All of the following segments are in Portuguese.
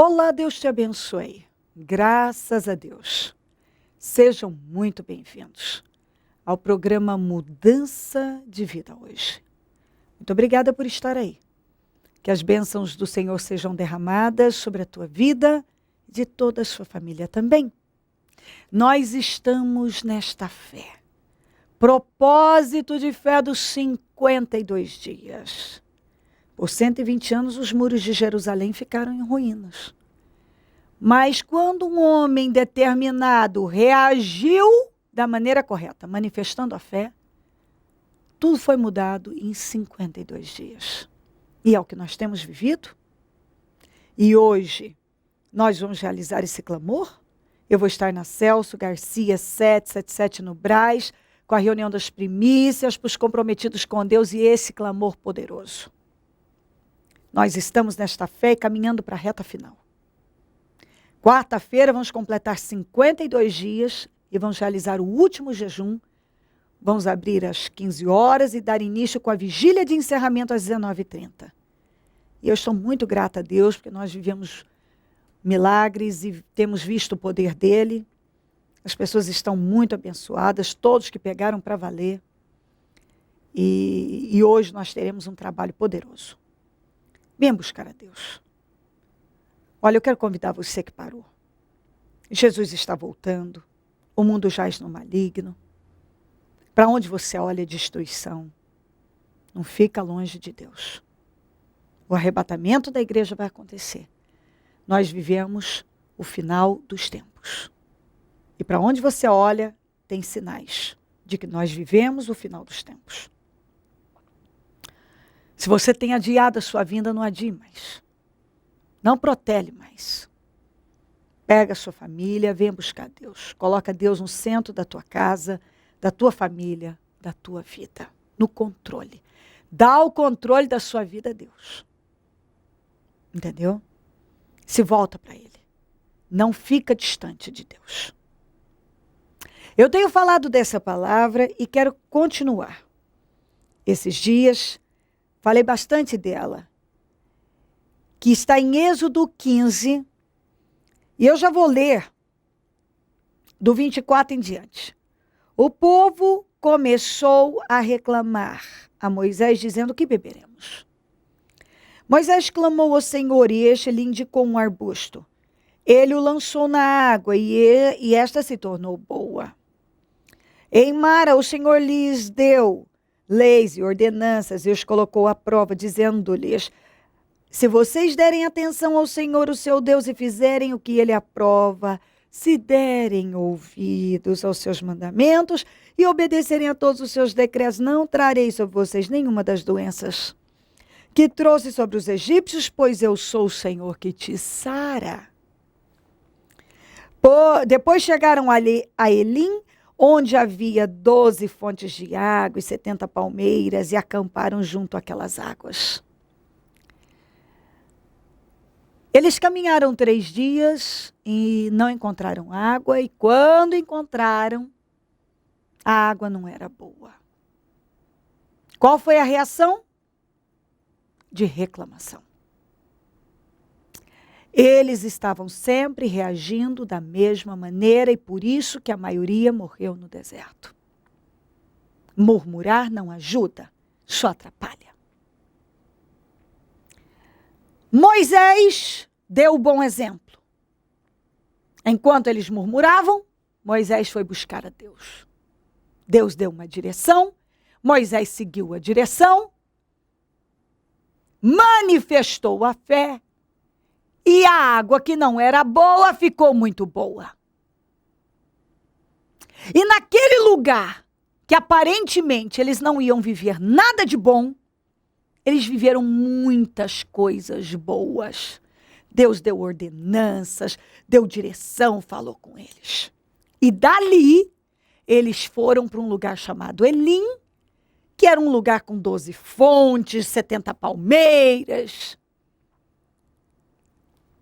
Olá, Deus te abençoe. Graças a Deus. Sejam muito bem-vindos ao programa Mudança de Vida hoje. Muito obrigada por estar aí. Que as bênçãos do Senhor sejam derramadas sobre a tua vida e de toda a sua família também. Nós estamos nesta fé. Propósito de fé dos 52 dias. Por 120 anos, os muros de Jerusalém ficaram em ruínas. Mas quando um homem determinado reagiu da maneira correta, manifestando a fé, tudo foi mudado em 52 dias. E é o que nós temos vivido. E hoje, nós vamos realizar esse clamor. Eu vou estar na Celso Garcia 777 no Brás, com a reunião das primícias para os comprometidos com Deus e esse clamor poderoso. Nós estamos nesta fé e caminhando para a reta final. Quarta-feira vamos completar 52 dias e vamos realizar o último jejum. Vamos abrir às 15 horas e dar início com a vigília de encerramento às 19h30. E eu estou muito grata a Deus porque nós vivemos milagres e temos visto o poder dele. As pessoas estão muito abençoadas, todos que pegaram para valer. E hoje nós teremos um trabalho poderoso. Venha buscar a Deus. Olha, eu quero convidar você que parou. Jesus está voltando. O mundo jaz no maligno. Para onde você olha, destruição. Não fica longe de Deus. O arrebatamento da igreja vai acontecer. Nós vivemos o final dos tempos. E para onde você olha, tem sinais de que nós vivemos o final dos tempos. Se você tem adiado a sua vinda, não adie mais. Não protele mais. Pega a sua família, venha buscar Deus. Coloca Deus no centro da tua casa, da tua família, da tua vida. No controle. Dá o controle da sua vida a Deus. Entendeu? Se volta para Ele. Não fica distante de Deus. Eu tenho falado dessa palavra e quero continuar. Esses dias, falei bastante dela. Que está em Êxodo 15. E eu já vou ler do 24 em diante. O povo começou a reclamar a Moisés, dizendo: que beberemos? Moisés clamou ao Senhor e este lhe indicou um arbusto. Ele o lançou na água e esta se tornou boa. Em Mara o Senhor lhes deu leis e ordenanças e os colocou à prova, dizendo-lhes: se vocês derem atenção ao Senhor, o seu Deus, e fizerem o que ele aprova, se derem ouvidos aos seus mandamentos e obedecerem a todos os seus decretos, não trarei sobre vocês nenhuma das doenças que trouxe sobre os egípcios, pois eu sou o Senhor que te sara. Depois chegaram a Elim, onde havia 12 fontes de água e 70 palmeiras, e acamparam junto àquelas águas. Eles caminharam 3 dias e não encontraram água, e quando encontraram, a água não era boa. Qual foi a reação? De reclamação. Eles estavam sempre reagindo da mesma maneira e por isso que a maioria morreu no deserto. Murmurar não ajuda, só atrapalha. Moisés deu o bom exemplo. Enquanto eles murmuravam, Moisés foi buscar a Deus. Deus deu uma direção, Moisés seguiu a direção, manifestou a fé, e a água que não era boa ficou muito boa. E naquele lugar que aparentemente eles não iam viver nada de bom, eles viveram muitas coisas boas. Deus deu ordenanças, deu direção, falou com eles. E dali, eles foram para um lugar chamado Elim, que era um lugar com 12 fontes, 70 palmeiras.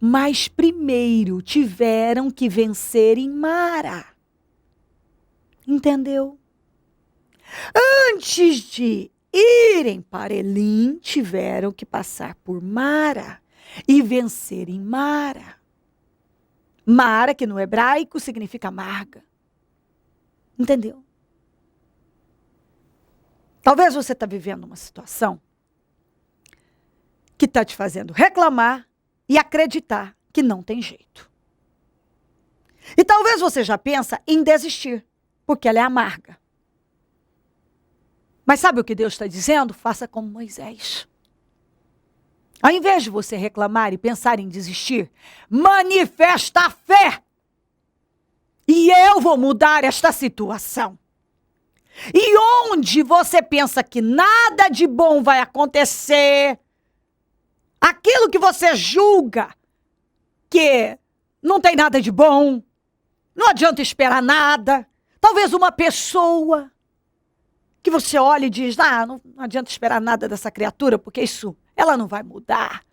Mas primeiro tiveram que vencer em Mara. Entendeu? Antes de irem para Elim, tiveram que passar por Mara. e vencer em Mara. Mara, que no hebraico significa amarga. Entendeu? Talvez você está vivendo uma situação que está te fazendo reclamar e acreditar que não tem jeito. E talvez você já pensa em desistir, porque ela é amarga. Mas sabe o que Deus está dizendo? Faça como Moisés. Ao invés de você reclamar e pensar em desistir, manifesta a fé. E eu vou mudar esta situação. E onde você pensa que nada de bom vai acontecer, aquilo que você julga que não tem nada de bom, não adianta esperar nada, talvez uma pessoa que você olha e diz, não adianta esperar nada dessa criatura, porque ela não vai mudar.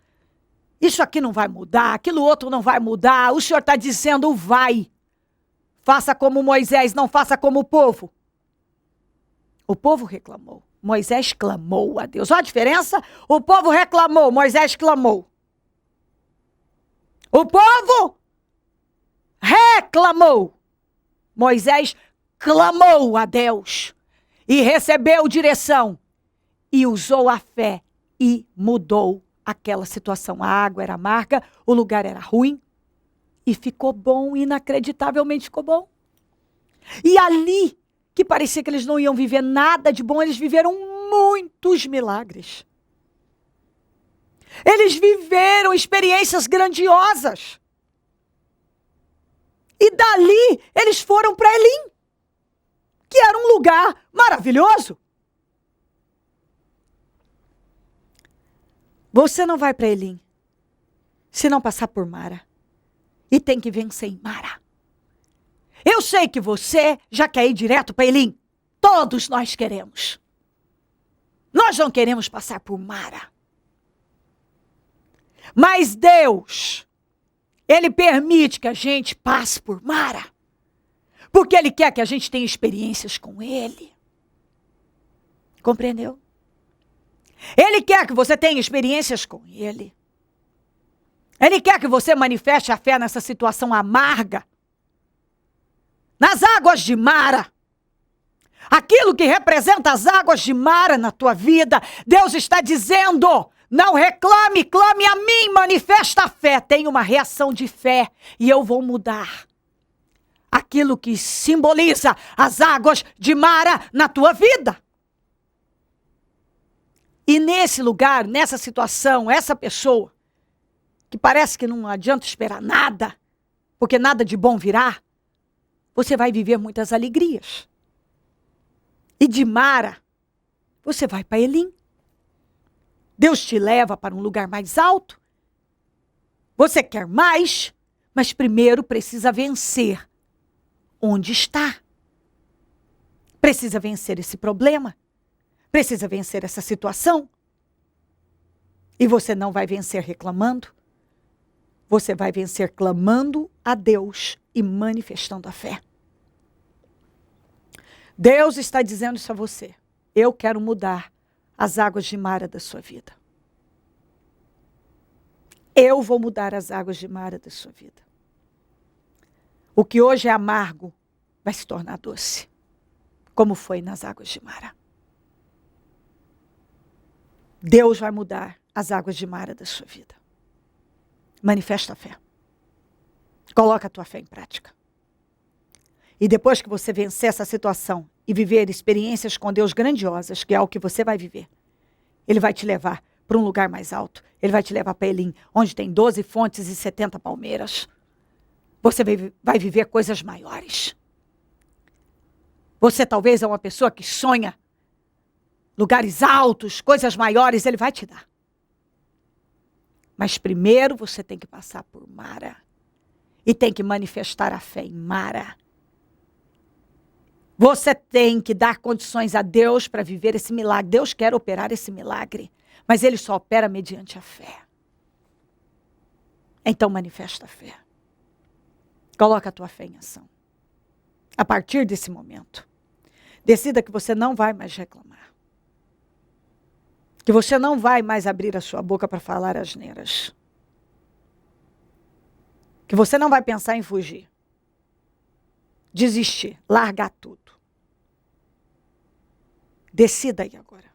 Isso aqui não vai mudar, aquilo outro não vai mudar. O Senhor está dizendo, vai. Faça como Moisés, não faça como o povo. O povo reclamou. Moisés clamou a Deus. Olha a diferença? O povo reclamou, Moisés clamou. O povo reclamou. Moisés clamou a Deus. E recebeu direção. E usou a fé. E mudou aquela situação. A água era amarga, o lugar era ruim. E ficou bom, inacreditavelmente ficou bom. E ali, que parecia que eles não iam viver nada de bom, eles viveram muitos milagres. Eles viveram experiências grandiosas. E dali, eles foram para Elim, que era um lugar maravilhoso. Você não vai para Elim se não passar por Mara. E tem que vencer em Mara. Eu sei que você já quer ir direto para Elim. Todos nós queremos. Nós não queremos passar por Mara. Mas Deus, Ele permite que a gente passe por Mara. Porque Ele quer que a gente tenha experiências com Ele. Compreendeu? Ele quer que você tenha experiências com Ele. Ele quer que você manifeste a fé nessa situação amarga. Nas águas de Mara. Aquilo que representa as águas de Mara na tua vida. Deus está dizendo, não reclame, clame a mim, manifesta a fé. Tenha uma reação de fé e eu vou mudar aquilo que simboliza as águas de Mara na tua vida. E nesse lugar, nessa situação, essa pessoa, que parece que não adianta esperar nada, porque nada de bom virá, você vai viver muitas alegrias. E de Mara, você vai para Elim. Deus te leva para um lugar mais alto. Você quer mais, mas primeiro precisa vencer onde está. Precisa vencer esse problema. Precisa vencer essa situação. E você não vai vencer reclamando. Você vai vencer clamando a Deus e manifestando a fé. Deus está dizendo isso a você. Eu quero mudar as águas de Mara da sua vida. Eu vou mudar as águas de Mara da sua vida. O que hoje é amargo vai se tornar doce, como foi nas águas de Mara. Deus vai mudar as águas de Mara da sua vida. Manifesta a fé. Coloca a tua fé em prática. E depois que você vencer essa situação e viver experiências com Deus grandiosas, que é o que você vai viver, Ele vai te levar para um lugar mais alto. Ele vai te levar para Elim, onde tem 12 fontes e 70 palmeiras. Você vai viver coisas maiores. Você talvez é uma pessoa que sonha lugares altos, coisas maiores, Ele vai te dar. Mas primeiro você tem que passar por Mara. E tem que manifestar a fé em Mara. Você tem que dar condições a Deus para viver esse milagre. Deus quer operar esse milagre. Mas Ele só opera mediante a fé. Então manifesta a fé. Coloca a tua fé em ação. A partir desse momento, decida que você não vai mais reclamar. Que você não vai mais abrir a sua boca para falar asneiras. Que você não vai pensar em fugir. Desistir, largar tudo. Decida aí agora.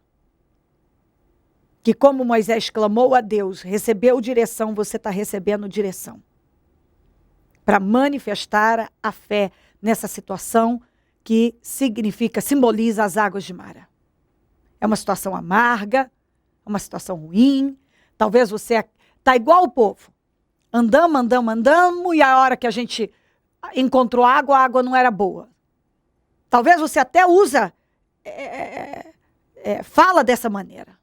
Que como Moisés clamou a Deus, recebeu direção, você está recebendo direção. Para manifestar a fé nessa situação que simboliza as águas de Mara. É uma situação amarga, é uma situação ruim. Talvez você está igual o povo. Andamos, e a hora que a gente encontrou água, a água não era boa. Talvez você até fala dessa maneira.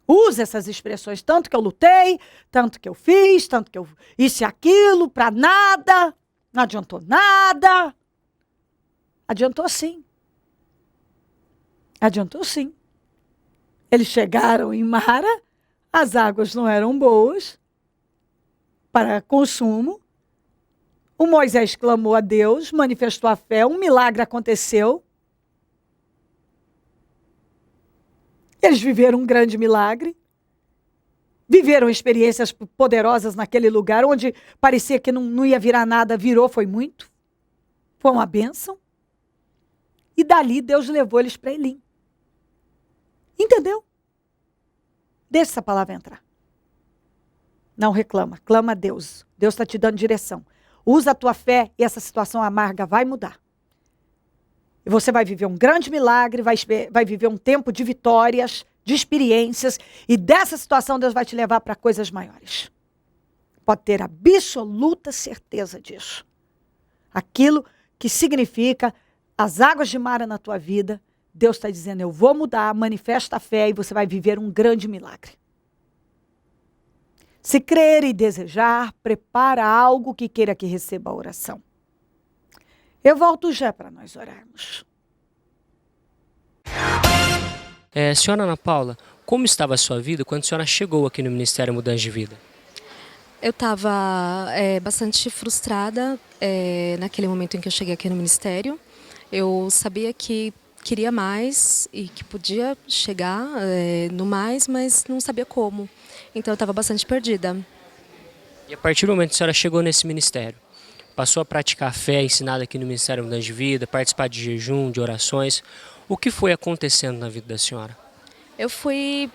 Usa essas expressões, tanto que eu lutei, tanto que eu fiz, tanto que eu isso e aquilo, para nada, não adiantou nada. Adiantou sim. Adiantou sim. Eles chegaram em Mara, as águas não eram boas para consumo. O Moisés clamou a Deus, manifestou a fé, um milagre aconteceu. Eles viveram um grande milagre. Viveram experiências poderosas naquele lugar, onde parecia que não ia virar nada, virou, foi muito. Foi uma bênção. E dali Deus levou eles para Elim. Entendeu? Deixa essa palavra entrar. Não reclama, clama a Deus. Deus está te dando direção. Usa a tua fé e essa situação amarga vai mudar. E você vai viver um grande milagre, vai viver um tempo de vitórias, de experiências, e dessa situação Deus vai te levar para coisas maiores. Pode ter absoluta certeza disso. Aquilo que significa as águas de Mara na tua vida, Deus está dizendo, eu vou mudar, manifesta a fé e você vai viver um grande milagre. Se crer e desejar, prepara algo que queira que receba a oração. Eu volto já para nós orarmos. Senhora Ana Paula, como estava a sua vida quando a senhora chegou aqui no Ministério Mudança de Vida? Eu estava bastante frustrada naquele momento em que eu cheguei aqui no Ministério. Eu sabia que queria mais e que podia chegar no mais, mas não sabia como. Então eu estava bastante perdida. E a partir do momento que a senhora chegou nesse ministério, passou a praticar a fé ensinada aqui no Ministério Mudança de Vida, participar de jejum, de orações, o que foi acontecendo na vida da senhora? Eu fui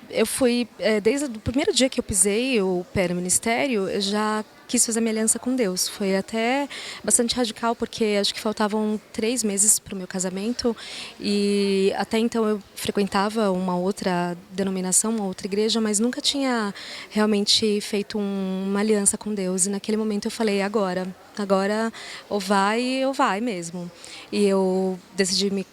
desde o primeiro dia que eu pisei o pé no ministério, eu já quis fazer minha aliança com Deus. Foi até bastante radical, porque acho que faltavam 3 meses para o meu casamento e até então eu frequentava uma outra denominação, uma outra igreja, mas nunca tinha realmente feito uma aliança com Deus. E naquele momento eu falei, agora ou vai mesmo. E eu decidi me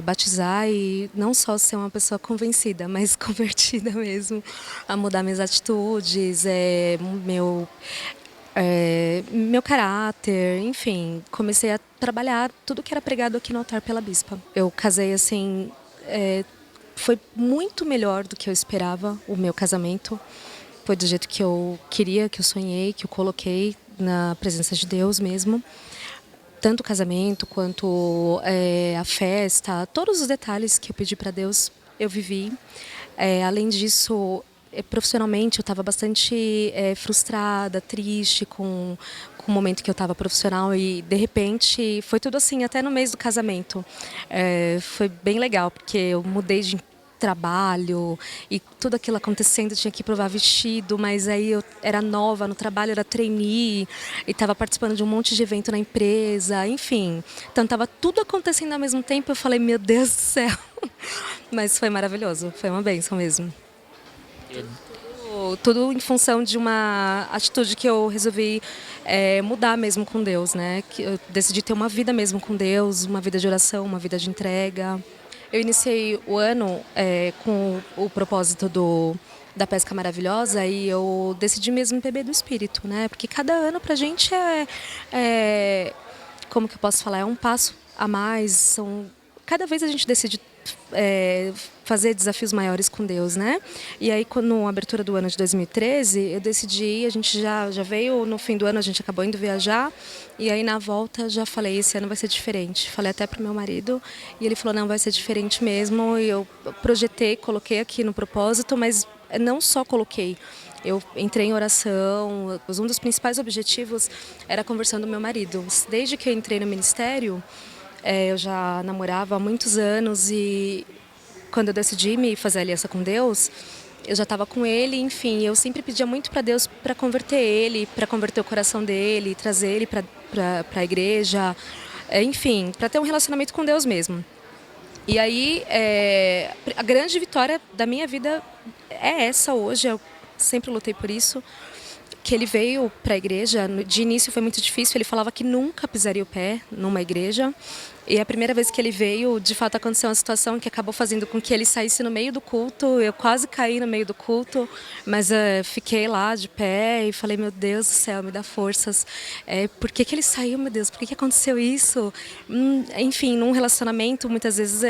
batizar e não só ser uma pessoa convencida, mas convertida mesmo, a mudar minhas atitudes, meu caráter, enfim, comecei a trabalhar tudo que era pregado aqui no altar pela bispa. Eu casei assim, foi muito melhor do que eu esperava o meu casamento, foi do jeito que eu queria, que eu sonhei, que eu coloquei na presença de Deus mesmo. Tanto o casamento quanto a festa, todos os detalhes que eu pedi para Deus, eu vivi. Além disso, profissionalmente, eu estava bastante frustrada, triste com o momento que eu estava profissional e, de repente, foi tudo assim, até no mês do casamento. Foi bem legal, porque eu mudei de trabalho e tudo aquilo acontecendo, eu tinha que provar vestido, mas aí eu era nova no trabalho, era trainee e estava participando de um monte de evento na empresa, enfim. Então estava tudo acontecendo ao mesmo tempo, eu falei, meu Deus do céu. Mas foi maravilhoso, foi uma bênção mesmo. Tudo em função de uma atitude que eu resolvi mudar mesmo com Deus, né? Que eu decidi ter uma vida mesmo com Deus, uma vida de oração, uma vida de entrega. Eu iniciei o ano com o propósito da pesca maravilhosa e eu decidi mesmo beber do Espírito, né? Porque cada ano pra gente como que eu posso falar, é um passo a mais. Cada vez a gente decide fazer desafios maiores com Deus, né? E aí, na abertura do ano de 2013, eu decidi, a gente já veio no fim do ano, a gente acabou indo viajar, e aí na volta já falei, esse ano vai ser diferente. Falei até pro meu marido, e ele falou, não, vai ser diferente mesmo, e eu projetei, coloquei aqui no propósito, mas não só coloquei, Eu entrei em oração, um dos principais objetivos era a conversão do meu marido. Desde que eu entrei no ministério, eu já namorava há muitos anos e quando eu decidi me fazer aliança com Deus, eu já estava com ele, enfim, eu sempre pedia muito para Deus para converter ele, para converter o coração dele, trazer ele para a igreja, enfim, para ter um relacionamento com Deus mesmo. E aí, a grande vitória da minha vida é essa hoje, eu sempre lutei por isso, que ele veio para a igreja, de início foi muito difícil, ele falava que nunca pisaria o pé numa igreja. E a primeira vez que ele veio, de fato aconteceu uma situação que acabou fazendo com que ele saísse no meio do culto. Eu quase caí no meio do culto, mas fiquei lá de pé e falei, meu Deus do céu, me dá forças. Por que ele saiu, meu Deus? Por que aconteceu isso? Enfim, num relacionamento, muitas vezes,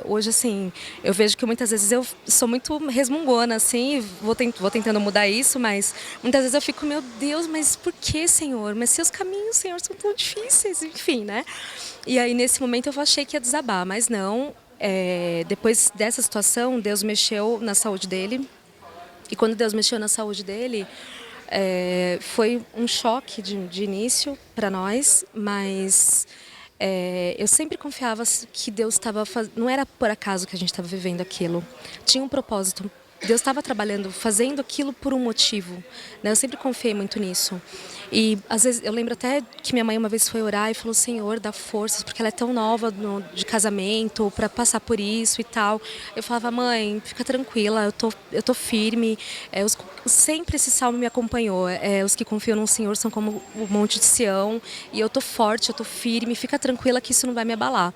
hoje assim, eu vejo que muitas vezes eu sou muito resmungona, assim, vou tentando mudar isso, mas muitas vezes eu fico, meu Deus, mas por que, Senhor? Mas seus caminhos, Senhor, são tão difíceis, enfim, né? E aí, nesse momento, eu achei que ia desabar, mas não. Depois dessa situação, Deus mexeu na saúde dele. E quando Deus mexeu na saúde dele, foi um choque de início para nós, mas eu sempre confiava que Deus estava fazendo. Não era por acaso que a gente estava vivendo aquilo. Tinha um propósito. Deus estava trabalhando, fazendo aquilo por um motivo, né? Eu sempre confiei muito nisso. E às vezes eu lembro até que minha mãe uma vez foi orar e falou: Senhor, dá forças, porque ela é tão nova de casamento para passar por isso e tal. Eu falava: mãe, fica tranquila, eu tô firme. Sempre esse salmo me acompanhou. Os que confiam no Senhor são como o monte de Sião, e eu tô forte, eu tô firme. Fica tranquila que isso não vai me abalar.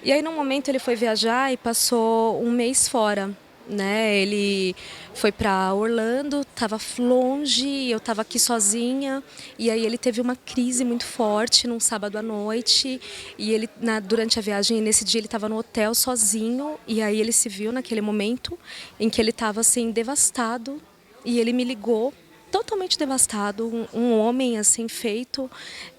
E aí num momento ele foi viajar e passou um mês fora. Né? Ele foi para Orlando, estava longe, eu estava aqui sozinha, e aí ele teve uma crise muito forte num sábado à noite, e ele durante a viagem, nesse dia ele estava no hotel sozinho, e aí ele se viu naquele momento em que ele estava assim devastado, e ele me ligou totalmente devastado, um homem assim feito,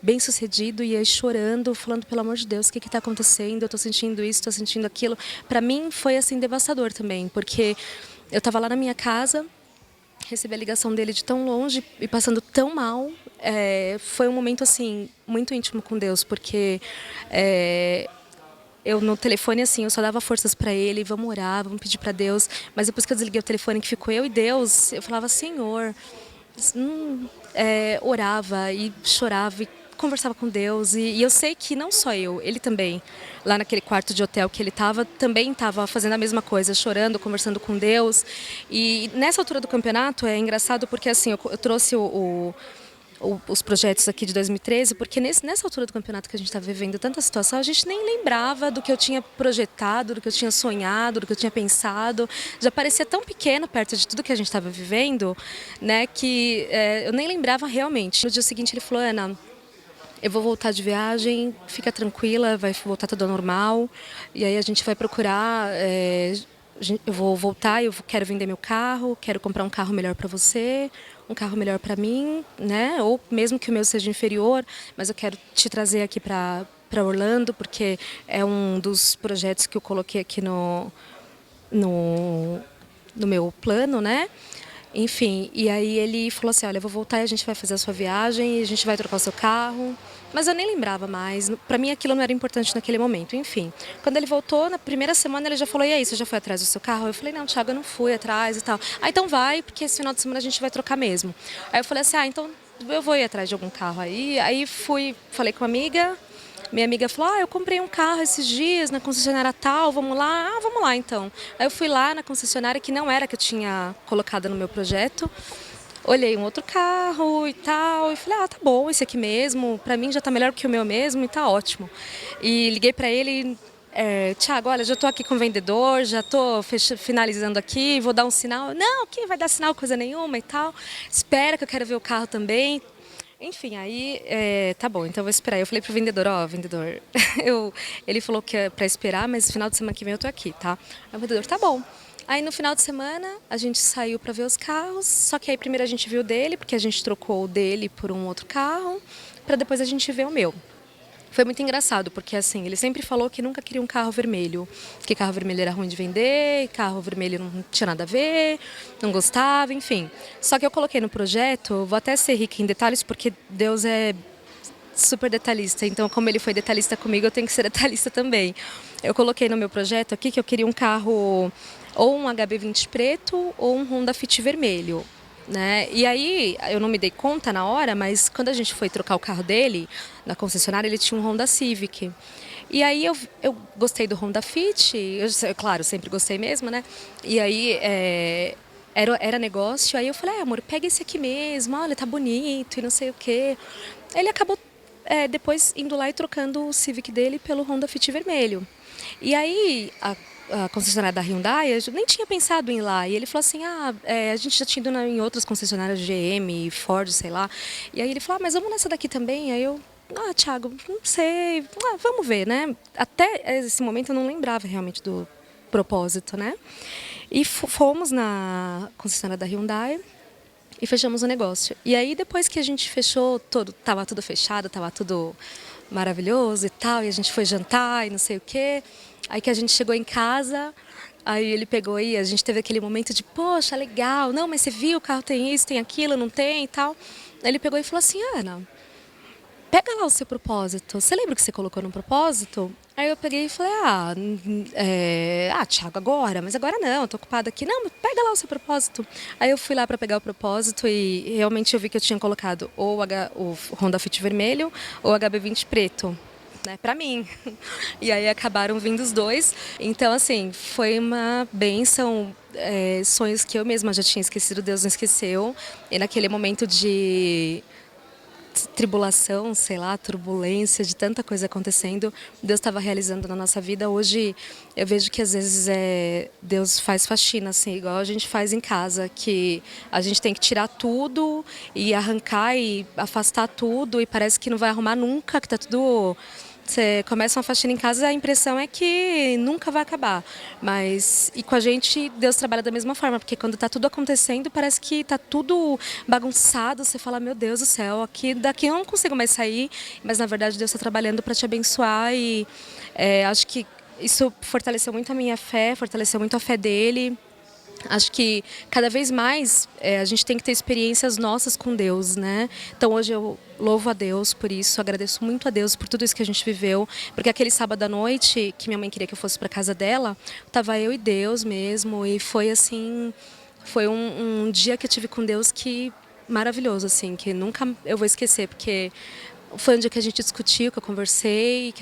bem sucedido, e aí chorando, falando: pelo amor de Deus, o que está acontecendo? Eu estou sentindo isso, estou sentindo aquilo. Para mim foi assim devastador também, porque eu estava lá na minha casa, recebi a ligação dele de tão longe e passando tão mal. Foi um momento assim muito íntimo com Deus, porque eu no telefone assim, eu só dava forças para ele: vamos orar, vamos pedir para Deus. Mas depois que eu desliguei o telefone, que ficou eu e Deus, eu falava: Senhor, orava e chorava e conversava com Deus, e eu sei que não só eu, ele também, lá naquele quarto de hotel que ele estava, também estava fazendo a mesma coisa, chorando, conversando com Deus. E nessa altura do campeonato é engraçado porque assim, eu trouxe os projetos aqui de 2013, porque nessa altura do campeonato que a gente está vivendo tanta situação, a gente nem lembrava do que eu tinha projetado, do que eu tinha sonhado, do que eu tinha pensado. Já parecia tão pequeno perto de tudo que a gente estava vivendo, né, que eu nem lembrava realmente. No dia seguinte ele falou: Ana, eu vou voltar de viagem, fica tranquila, vai voltar tudo ao normal, e aí a gente vai procurar... eu vou voltar, eu quero vender meu carro, quero comprar um carro melhor para você, um carro melhor para mim, né? Ou mesmo que o meu seja inferior, mas eu quero te trazer aqui para Orlando, porque é um dos projetos que eu coloquei aqui no meu plano, né? Enfim, e aí ele falou assim: olha, eu vou voltar e a gente vai fazer a sua viagem, e a gente vai trocar o seu carro. Mas eu nem lembrava mais, para mim aquilo não era importante naquele momento, enfim. Quando ele voltou, na primeira semana ele já falou: e aí, você já foi atrás do seu carro? Eu falei: não, Thiago, eu não fui atrás e tal. Ah, então vai, porque esse final de semana a gente vai trocar mesmo. Aí eu falei assim: ah, então eu vou ir atrás de algum carro aí. Aí fui, falei com uma amiga, minha amiga falou: ah, eu comprei um carro esses dias na concessionária tal, vamos lá? Ah, vamos lá então. Aí eu fui lá na concessionária, que não era que eu tinha colocado no meu projeto. Olhei um outro carro e tal, e falei: ah, tá bom, esse aqui mesmo, pra mim já tá melhor que o meu mesmo e tá ótimo. E liguei pra ele: Thiago, olha, já tô aqui com o vendedor, já tô finalizando aqui, vou dar um sinal. Não, que vai dar sinal coisa nenhuma e tal, espera que eu quero ver o carro também. Enfim, aí, tá bom, então eu vou esperar. Eu falei pro vendedor: ó, vendedor, ele falou que é pra esperar, mas final de semana que vem eu tô aqui, tá? Aí o vendedor: tá bom. Aí no final de semana a gente saiu para ver os carros, só que aí primeiro a gente viu o dele, porque a gente trocou o dele por um outro carro, para depois a gente ver o meu. Foi muito engraçado, porque assim, ele sempre falou que nunca queria um carro vermelho, que carro vermelho era ruim de vender, carro vermelho não tinha nada a ver, não gostava, enfim. Só que eu coloquei no projeto, vou até ser rica em detalhes, porque Deus é super detalhista, então como ele foi detalhista comigo, eu tenho que ser detalhista também. Eu coloquei no meu projeto aqui que eu queria um carro ou um HB20 preto ou um Honda Fit vermelho. Né? E aí, eu não me dei conta na hora, mas quando a gente foi trocar o carro dele, na concessionária, ele tinha um Honda Civic. E aí eu gostei do Honda Fit, claro, sempre gostei mesmo, né? E aí era negócio, aí eu falei, amor, pega esse aqui mesmo, olha, tá bonito e não sei o quê. Ele acabou depois indo lá e trocando o Civic dele pelo Honda Fit vermelho. E aí, a concessionária da Hyundai, eu nem tinha pensado em ir lá. E ele falou assim, a gente já tinha ido em outras concessionárias, GM, Ford, sei lá. E aí ele falou, mas vamos nessa daqui também? Aí eu, Thiago, não sei, vamos ver, né? Até esse momento eu não lembrava realmente do propósito, né? E fomos na concessionária da Hyundai e fechamos o negócio. E aí depois que a gente fechou, tava tudo fechado, tava tudo maravilhoso e tal, e a gente foi jantar e não sei o quê. Aí que a gente chegou em casa, aí ele pegou e a gente teve aquele momento de, poxa, legal, não, mas você viu, o carro tem isso, tem aquilo, não tem e tal. Aí ele pegou e falou assim, Ana, pega lá o seu propósito, você lembra o que você colocou no propósito? Aí eu peguei e falei, Thiago, agora? Mas agora não, eu tô ocupada aqui. Não, mas pega lá o seu propósito. Aí eu fui lá para pegar o propósito e realmente eu vi que eu tinha colocado ou o Honda Fit vermelho ou o HB20 preto. Né, para mim. E aí acabaram vindo os dois. Então, assim, foi uma bênção, sonhos que eu mesma já tinha esquecido, Deus não esqueceu. E naquele momento de tribulação, sei lá, turbulência, de tanta coisa acontecendo, Deus estava realizando na nossa vida. Hoje eu vejo que às vezes Deus faz faxina, assim, igual a gente faz em casa, que a gente tem que tirar tudo e arrancar e afastar tudo e parece que não vai arrumar nunca, que tá tudo... Você começa uma faxina em casa, a impressão é que nunca vai acabar. E com a gente, Deus trabalha da mesma forma, porque quando está tudo acontecendo, parece que está tudo bagunçado. Você fala, meu Deus do céu, daqui eu não consigo mais sair. Mas, na verdade, Deus está trabalhando para te abençoar e acho que isso fortaleceu muito a minha fé, fortaleceu muito a fé dele. Acho que cada vez mais a gente tem que ter experiências nossas com Deus, né? Então hoje eu louvo a Deus por isso, agradeço muito a Deus por tudo isso que a gente viveu, porque aquele sábado à noite que minha mãe queria que eu fosse para casa dela, tava eu e Deus mesmo e foi assim, foi um dia que eu tive com Deus que maravilhoso assim, que nunca eu vou esquecer, porque foi um dia que a gente discutiu, que eu conversei,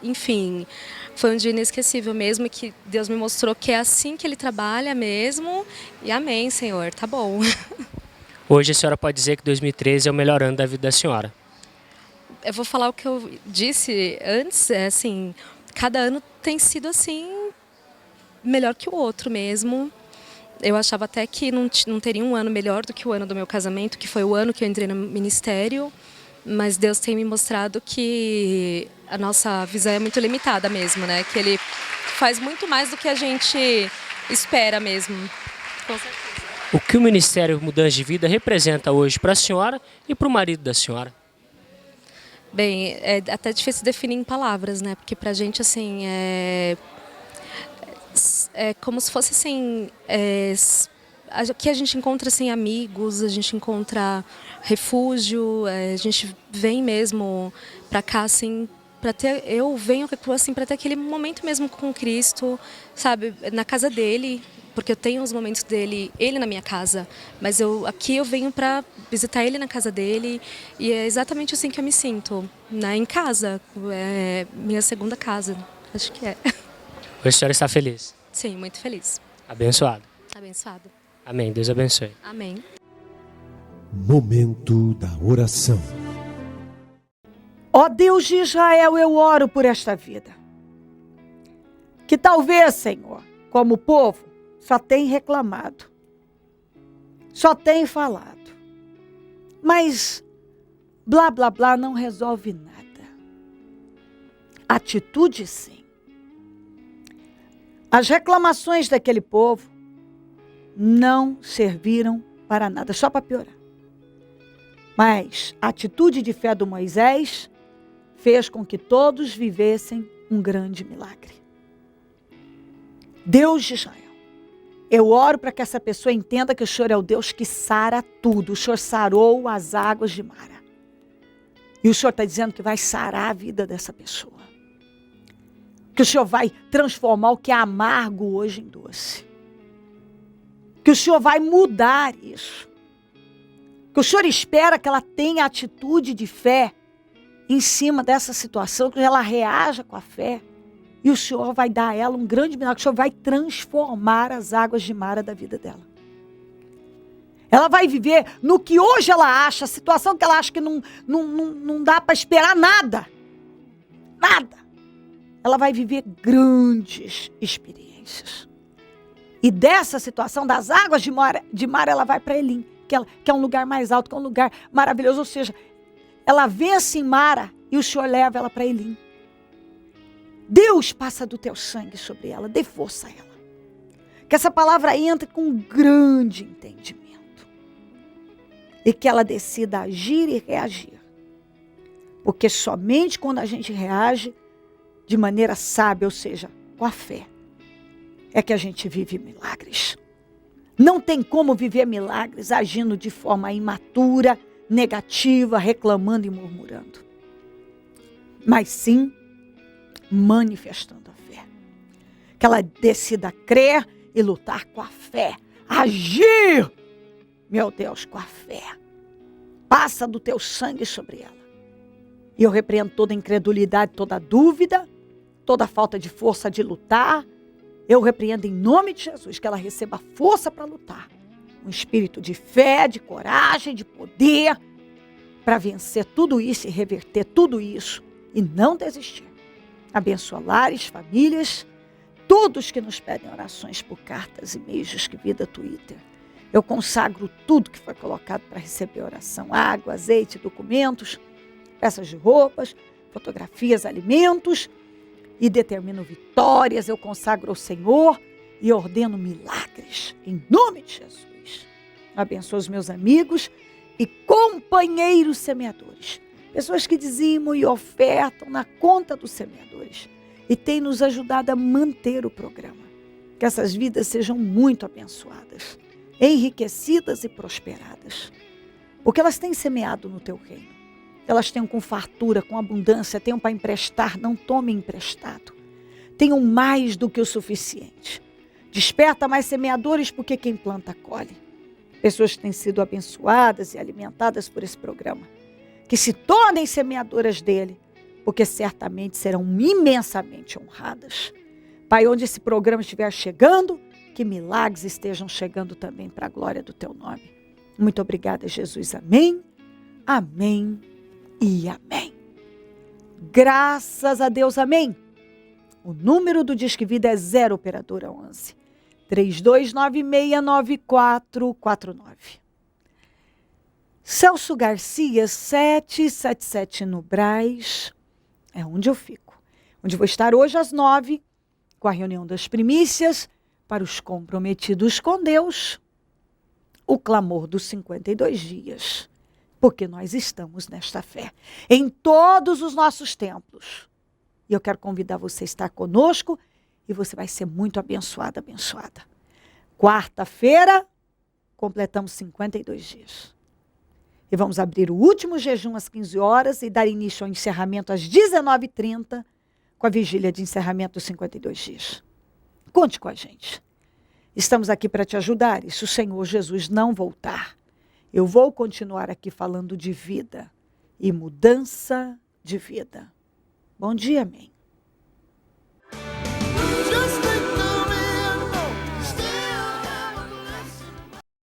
enfim, foi um dia inesquecível mesmo, que Deus me mostrou que é assim que Ele trabalha mesmo. E amém, Senhor, tá bom. Hoje a senhora pode dizer que 2013 é o melhor ano da vida da senhora. Eu vou falar o que eu disse antes, assim, cada ano tem sido assim, melhor que o outro mesmo. Eu achava até que não teria um ano melhor do que o ano do meu casamento, que foi o ano que eu entrei no ministério. Mas Deus tem me mostrado que a nossa visão é muito limitada mesmo, né? Que Ele faz muito mais do que a gente espera mesmo. Com certeza. O que o Ministério Mudança de Vida representa hoje para a senhora e para o marido da senhora? Bem, é até difícil definir em palavras, né? Porque pra gente, assim, é como se fosse, assim, aqui a gente encontra assim, amigos, a gente encontra refúgio, a gente vem mesmo para cá assim, eu venho assim para ter aquele momento mesmo com Cristo, sabe, na casa dele, porque eu tenho os momentos ele na minha casa, mas aqui eu venho para visitar ele na casa dele e é exatamente assim que eu me sinto, né, em casa, é minha segunda casa, acho que é. Hoje a senhora está feliz? Sim, muito feliz. Abençoado. Abençoado. Amém. Deus abençoe. Amém. Momento da oração. Ó Deus de Israel, eu oro por esta vida. Que talvez, Senhor, como povo, só tem reclamado. Só tem falado. Mas blá, blá, blá não resolve nada. Atitude, sim. As reclamações daquele povo não serviram para nada, só para piorar. Mas a atitude de fé do Moisés fez com que todos vivessem um grande milagre. Deus de Israel, eu oro para que essa pessoa entenda que o Senhor é o Deus que sara tudo. O Senhor sarou as águas de Mara. E o Senhor está dizendo que vai sarar a vida dessa pessoa. Que o Senhor vai transformar o que é amargo hoje em doce. Que o Senhor vai mudar isso. Que o Senhor espera que ela tenha atitude de fé em cima dessa situação, que ela reaja com a fé. E o Senhor vai dar a ela um grande milagre. O Senhor vai transformar as águas de Mara da vida dela. Ela vai viver no que hoje ela acha, a situação que ela acha que não dá para esperar nada. Nada. Ela vai viver grandes experiências. E dessa situação, das águas de Mara, ela vai para Elim, que é um lugar mais alto, que é um lugar maravilhoso. Ou seja, ela vence em Mara e o Senhor leva ela para Elim. Deus passa do teu sangue sobre ela, dê força a ela. Que essa palavra entre com um grande entendimento. E que ela decida agir e reagir. Porque somente quando a gente reage de maneira sábia, ou seja, com a fé, é que a gente vive milagres. Não tem como viver milagres agindo de forma imatura, negativa, reclamando e murmurando. Mas sim, manifestando a fé. Que ela decida crer e lutar com a fé. Agir, meu Deus, com a fé. Passa do teu sangue sobre ela. E eu repreendo toda incredulidade, toda dúvida, toda falta de força de lutar. Eu repreendo em nome de Jesus que ela receba força para lutar. Um espírito de fé, de coragem, de poder, para vencer tudo isso e reverter tudo isso e não desistir. Abençoa lares, famílias, todos que nos pedem orações por cartas, e-mails, escrivida, Twitter. Eu consagro tudo que foi colocado para receber oração. Água, azeite, documentos, peças de roupas, fotografias, alimentos. E determino vitórias, eu consagro ao Senhor e ordeno milagres, em nome de Jesus. Abençoa os meus amigos e companheiros semeadores. Pessoas que dizimam e ofertam na conta dos semeadores. E têm nos ajudado a manter o programa. Que essas vidas sejam muito abençoadas, enriquecidas e prosperadas. Porque elas têm semeado no teu reino. Elas tenham com fartura, com abundância, tenham para emprestar, não tomem emprestado. Tenham mais do que o suficiente. Desperta mais semeadores, porque quem planta colhe. Pessoas que têm sido abençoadas e alimentadas por esse programa. Que se tornem semeadoras dele, porque certamente serão imensamente honradas. Pai, onde esse programa estiver chegando, que milagres estejam chegando também para a glória do teu nome. Muito obrigada, Jesus. Amém, amém e amém. Graças a Deus, amém. O número do Disque Vida é 0 operadora 11 32969449. Celso Garcia, 777 no Brás, é onde eu fico. Onde vou estar hoje às 9, com a reunião das primícias, para os comprometidos com Deus, o clamor dos 52 dias. Porque nós estamos nesta fé, em todos os nossos templos. E eu quero convidar você a estar conosco e você vai ser muito abençoada, abençoada. Quarta-feira, completamos 52 dias. E vamos abrir o último jejum às 15 horas e dar início ao encerramento às 19h30, com a vigília de encerramento dos 52 dias. Conte com a gente. Estamos aqui para te ajudar. E se o Senhor Jesus não voltar, eu vou continuar aqui falando de vida e mudança de vida. Bom dia, amém.